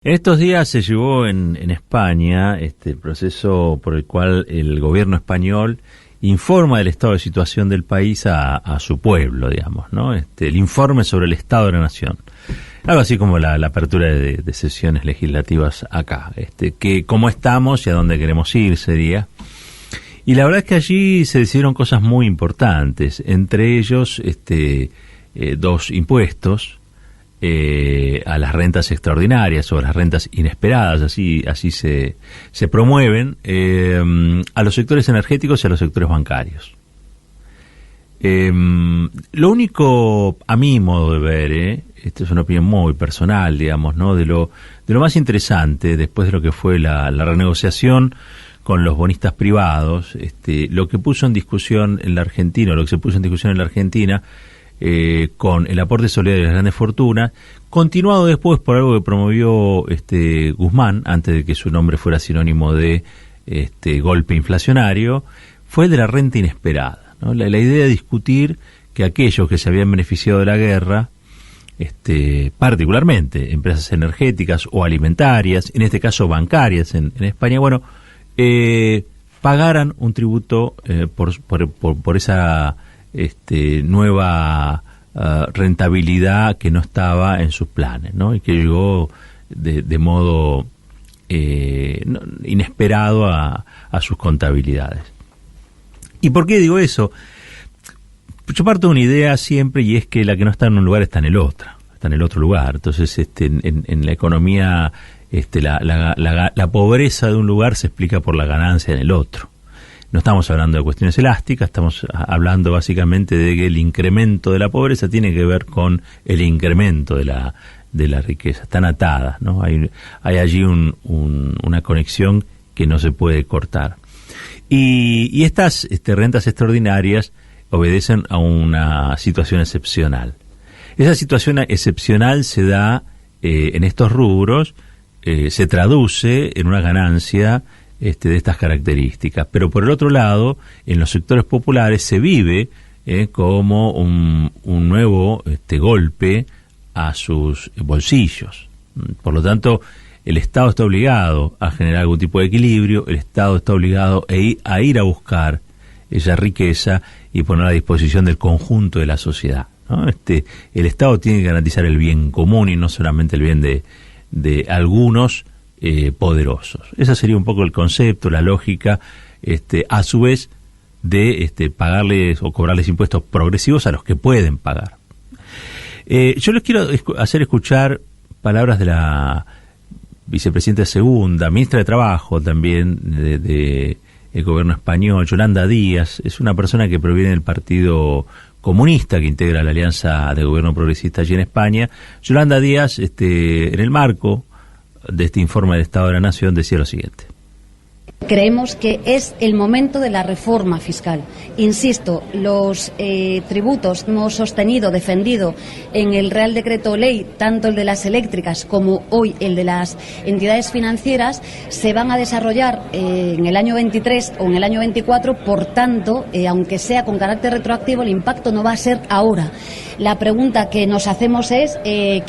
En estos días se llevó en España el proceso por el cual el gobierno español informa del estado de situación del país a su pueblo, digamos, ¿no? El informe sobre el estado de la nación. Algo así como la apertura de sesiones legislativas acá, que cómo estamos y a dónde queremos ir sería. Y la verdad es que allí se decidieron cosas muy importantes, entre ellos dos impuestos a las rentas extraordinarias o a las rentas inesperadas, así se promueven a los sectores energéticos y a los sectores bancarios. Lo único, a mi modo de ver, esto es una opinión muy personal, digamos, ¿no? De lo más interesante después de lo que fue la renegociación con los bonistas privados, lo que puso en discusión en la Argentina, lo que se puso en discusión en la Argentina, con el aporte solidario de las grandes fortunas, continuado después por algo que promovió Guzmán, antes de que su nombre fuera sinónimo de golpe inflacionario, fue el de la renta inesperada, ¿no? La idea de discutir que aquellos que se habían beneficiado de la guerra, particularmente empresas energéticas o alimentarias, en este caso bancarias en España, pagaran un tributo por esa nueva rentabilidad que no estaba en sus planes, ¿no? Y que llegó de modo inesperado a sus contabilidades. ¿Y por qué digo eso? Yo parto de una idea siempre, y es que la que no está en un lugar está en el otro lugar. Entonces, en la economía, la pobreza de un lugar se explica por la ganancia en el otro. No estamos hablando de cuestiones elásticas, estamos hablando básicamente de que el incremento de la pobreza tiene que ver con el incremento de la riqueza. Están atadas, ¿no? Hay allí una conexión que no se puede cortar. Y estas rentas extraordinarias obedecen a una situación excepcional. Esa situación excepcional se da en estos rubros, se traduce en una ganancia de estas características, pero por el otro lado, en los sectores populares se vive como un nuevo golpe a sus bolsillos. Por lo tanto, el Estado está obligado a generar algún tipo de equilibrio, el Estado está obligado a ir a buscar esa riqueza y ponerla a disposición del conjunto de la sociedad, ¿no? El Estado tiene que garantizar el bien común y no solamente el bien de algunos poderosos. Ese sería un poco el concepto, la lógica, a su vez de pagarles o cobrarles impuestos progresivos a los que pueden pagar. Yo les quiero hacer escuchar palabras de la vicepresidenta segunda, ministra de Trabajo también de el gobierno español, Yolanda Díaz. Es una persona que proviene del Partido Comunista, que integra la Alianza de Gobierno Progresista allí en España. Yolanda Díaz, en el marco de este informe del Estado de la Nación, decía lo siguiente. Creemos que es el momento de la reforma fiscal. Insisto, los tributos que hemos sostenido, defendido en el Real Decreto Ley, tanto el de las eléctricas como hoy el de las entidades financieras, se van a desarrollar en el año 23 o en el año 24, por tanto, aunque sea con carácter retroactivo, el impacto no va a ser ahora. La pregunta que nos hacemos es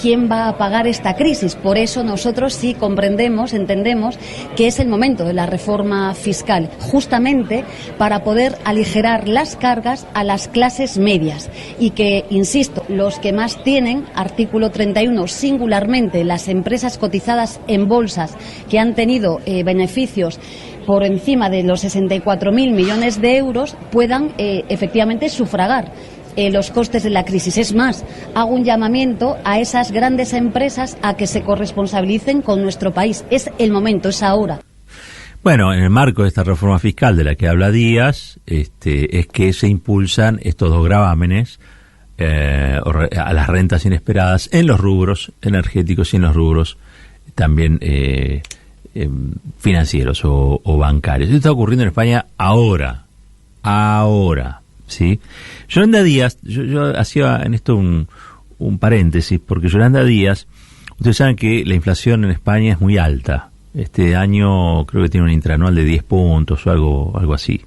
¿quién va a pagar esta crisis? Por eso nosotros sí comprendemos, entendemos que es el momento de la reforma fiscal, justamente para poder aligerar las cargas a las clases medias y que, insisto, los que más tienen, artículo 31, singularmente las empresas cotizadas en bolsas que han tenido beneficios por encima de los 64.000 millones de euros, puedan efectivamente sufragar los costes de la crisis. Es más, hago un llamamiento a esas grandes empresas a que se corresponsabilicen con nuestro país. Es el momento, es ahora. Bueno, en el marco de esta reforma fiscal de la que habla Díaz, es que se impulsan estos dos gravámenes a las rentas inesperadas en los rubros energéticos y en los rubros también financieros o bancarios. Esto está ocurriendo en España ahora, ¿sí? Yolanda Díaz, yo hacía en esto un paréntesis, porque Yolanda Díaz, ustedes saben que la inflación en España es muy alta. Este año creo que tiene un interanual de 10 puntos o algo así.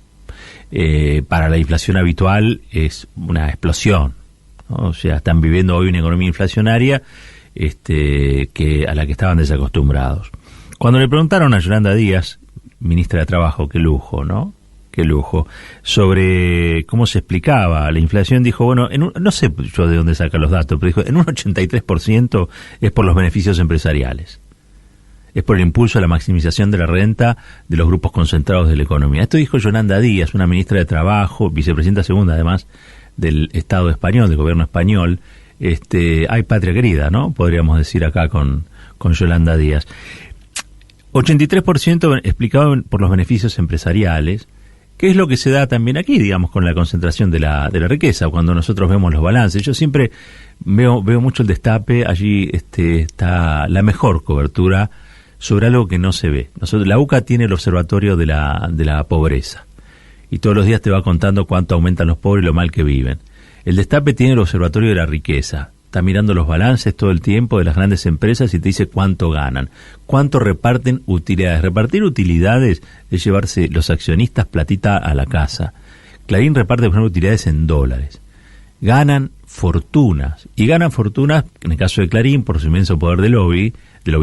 Para la inflación habitual es una explosión, ¿no? O sea, están viviendo hoy una economía inflacionaria que a la que estaban desacostumbrados. Cuando le preguntaron a Yolanda Díaz, ministra de Trabajo, qué lujo, ¿no? Qué lujo, sobre cómo se explicaba la inflación, dijo, bueno, no sé yo de dónde saca los datos, pero dijo, en un 83% es por los beneficios empresariales. Es por el impulso a la maximización de la renta de los grupos concentrados de la economía. Esto dijo Yolanda Díaz, una ministra de Trabajo, vicepresidenta segunda además del Estado español, del gobierno español. Ay, patria querida, ¿no? Podríamos decir acá con Yolanda Díaz. 83% explicado por los beneficios empresariales, que es lo que se da también aquí, digamos, con la concentración de la riqueza, cuando nosotros vemos los balances. Yo siempre veo mucho el Destape, allí está la mejor cobertura sobre algo que no se ve. La UCA tiene el observatorio de la pobreza, y todos los días te va contando cuánto aumentan los pobres y lo mal que viven. El Destape tiene el observatorio de la riqueza, está mirando los balances todo el tiempo de las grandes empresas y te dice cuánto ganan, cuánto reparten utilidades. Repartir utilidades es llevarse los accionistas platita a la casa. Clarín reparte, por ejemplo, utilidades en dólares. Ganan fortunas, y ganan fortunas, en el caso de Clarín, por su inmenso poder de lobby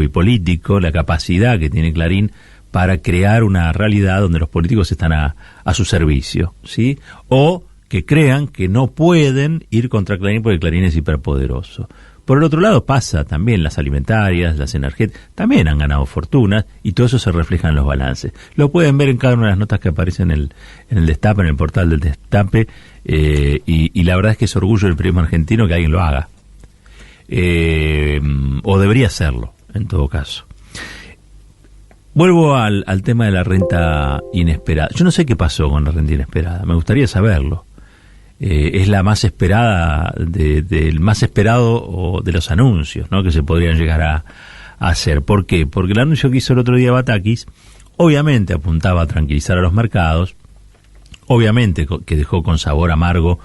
político, la capacidad que tiene Clarín para crear una realidad donde los políticos están a su servicio, ¿sí? O que crean que no pueden ir contra Clarín porque Clarín es hiperpoderoso. Por el otro lado pasa también las alimentarias, las energéticas, también han ganado fortunas, y todo eso se refleja en los balances. Lo pueden ver en cada una de las notas que aparecen en el Destape, en el portal del Destape, y la verdad es que es orgullo del periodismo argentino que alguien lo haga. O debería hacerlo, en todo caso. Vuelvo al tema de la renta inesperada. Yo no sé qué pasó con la renta inesperada, me gustaría saberlo. Es la más esperada, del más esperado o de los anuncios, ¿no?, que se podrían llegar a hacer. ¿Por qué? Porque el anuncio que hizo el otro día Batakis, obviamente apuntaba a tranquilizar a los mercados, obviamente que dejó con sabor amargo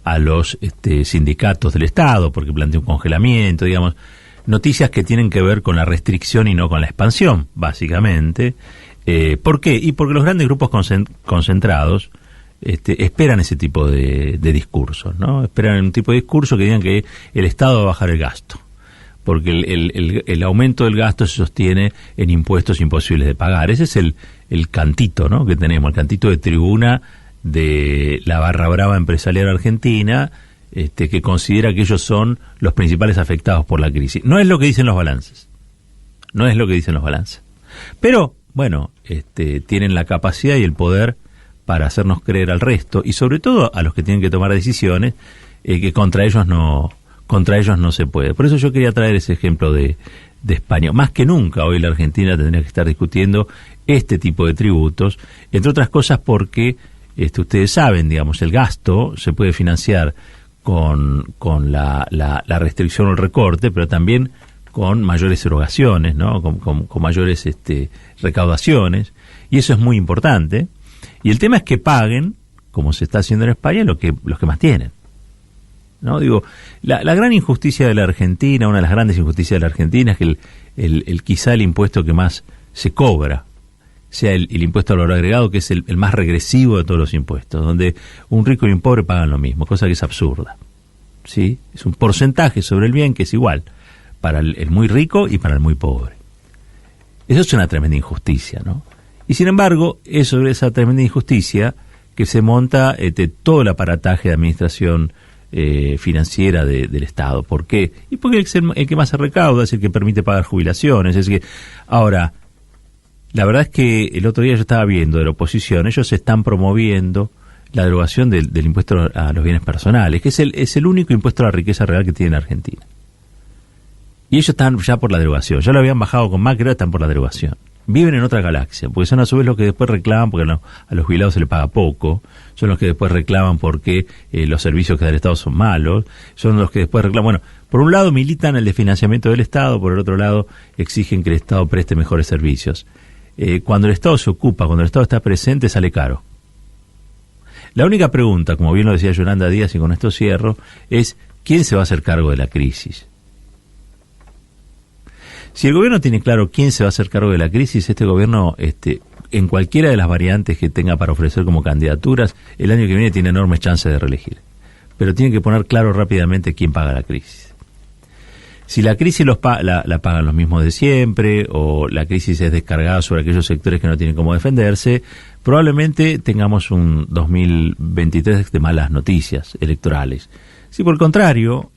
a los sindicatos del Estado, porque planteó un congelamiento, digamos, noticias que tienen que ver con la restricción y no con la expansión, básicamente. ¿Por qué? Y porque los grandes grupos concentrados esperan ese tipo de discursos, ¿no? Esperan un tipo de discurso que digan que el Estado va a bajar el gasto, porque el aumento del gasto se sostiene en impuestos imposibles de pagar. Ese es el cantito, ¿no?, que tenemos, el cantito de tribuna de la barra brava empresarial argentina, que considera que ellos son los principales afectados por la crisis. No es lo que dicen los balances, pero bueno, tienen la capacidad y el poder para hacernos creer al resto, y sobre todo a los que tienen que tomar decisiones, que contra ellos no se puede. Por eso yo quería traer ese ejemplo de España. Más que nunca hoy la Argentina tendría que estar discutiendo este tipo de tributos, entre otras cosas porque ustedes saben, digamos, el gasto se puede financiar con la restricción o el recorte, pero también con mayores erogaciones, ¿no?, con mayores recaudaciones, y eso es muy importante. Y el tema es que paguen, como se está haciendo en España, los que más tienen, ¿no? Digo, la gran injusticia de la Argentina, una de las grandes injusticias de la Argentina, es que quizá el impuesto que más se cobra sea el impuesto al valor agregado, que es el más regresivo de todos los impuestos, donde un rico y un pobre pagan lo mismo, cosa que es absurda, ¿sí? Es un porcentaje sobre el bien que es igual para el muy rico y para el muy pobre. Eso es una tremenda injusticia, ¿no? Y sin embargo, es sobre esa tremenda injusticia que se monta todo el aparataje de administración financiera del Estado. ¿Por qué? Y porque es el que más se recauda, es el que permite pagar jubilaciones. Es que ahora, la verdad es que el otro día yo estaba viendo de la oposición, ellos están promoviendo la derogación del impuesto a los bienes personales, que es el único impuesto a la riqueza real que tiene la Argentina. Y ellos están ya por la derogación. Ya lo habían bajado con Macri, están por la derogación. Viven en otra galaxia, porque son a su vez los que después reclaman porque a los jubilados se les paga poco, son los que después reclaman porque los servicios que da el Estado son malos, son los que después reclaman, bueno, por un lado militan el desfinanciamiento del Estado, por el otro lado exigen que el Estado preste mejores servicios. Cuando el Estado se ocupa, cuando el Estado está presente, sale caro. La única pregunta, como bien lo decía Yolanda Díaz, y con esto cierro, es ¿quién se va a hacer cargo de la crisis? Si el gobierno tiene claro quién se va a hacer cargo de la crisis, este gobierno, en cualquiera de las variantes que tenga para ofrecer como candidaturas, el año que viene tiene enormes chances de reelegir. Pero tiene que poner claro rápidamente quién paga la crisis. Si la crisis la pagan los mismos de siempre, o la crisis es descargada sobre aquellos sectores que no tienen cómo defenderse, probablemente tengamos un 2023 de malas noticias electorales. Si por el contrario,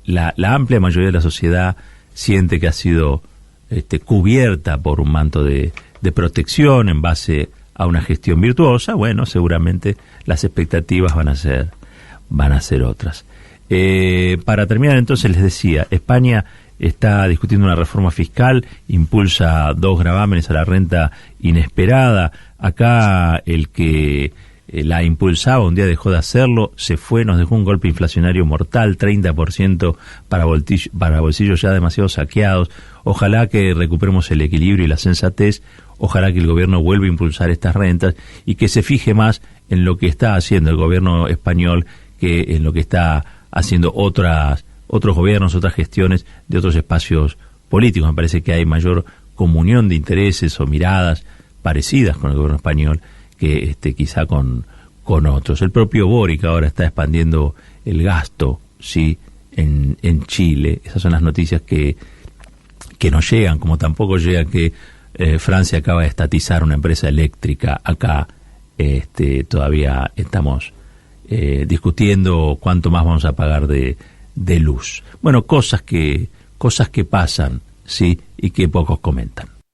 la amplia mayoría de la sociedad siente que ha sido cubierta por un manto de protección en base a una gestión virtuosa, bueno, seguramente las expectativas van a ser otras. Para terminar, entonces, les decía, España está discutiendo una reforma fiscal, impulsa 2 gravámenes a la renta inesperada. Acá el que la impulsaba un día dejó de hacerlo, se fue, nos dejó un golpe inflacionario mortal, 30% para bolsillos ya demasiado saqueados. Ojalá que recuperemos el equilibrio y la sensatez, ojalá que el gobierno vuelva a impulsar estas rentas y que se fije más en lo que está haciendo el gobierno español que en lo que está haciendo otros gobiernos, otras gestiones de otros espacios políticos. Me parece que hay mayor comunión de intereses o miradas parecidas con el gobierno español que quizá con otros. El propio Boric ahora está expandiendo el gasto, sí, en Chile. Esas son las noticias que nos llegan, como tampoco llega que Francia acaba de estatizar una empresa eléctrica. Acá todavía estamos discutiendo cuánto más vamos a pagar de luz. Bueno, cosas que pasan, sí, y que pocos comentan.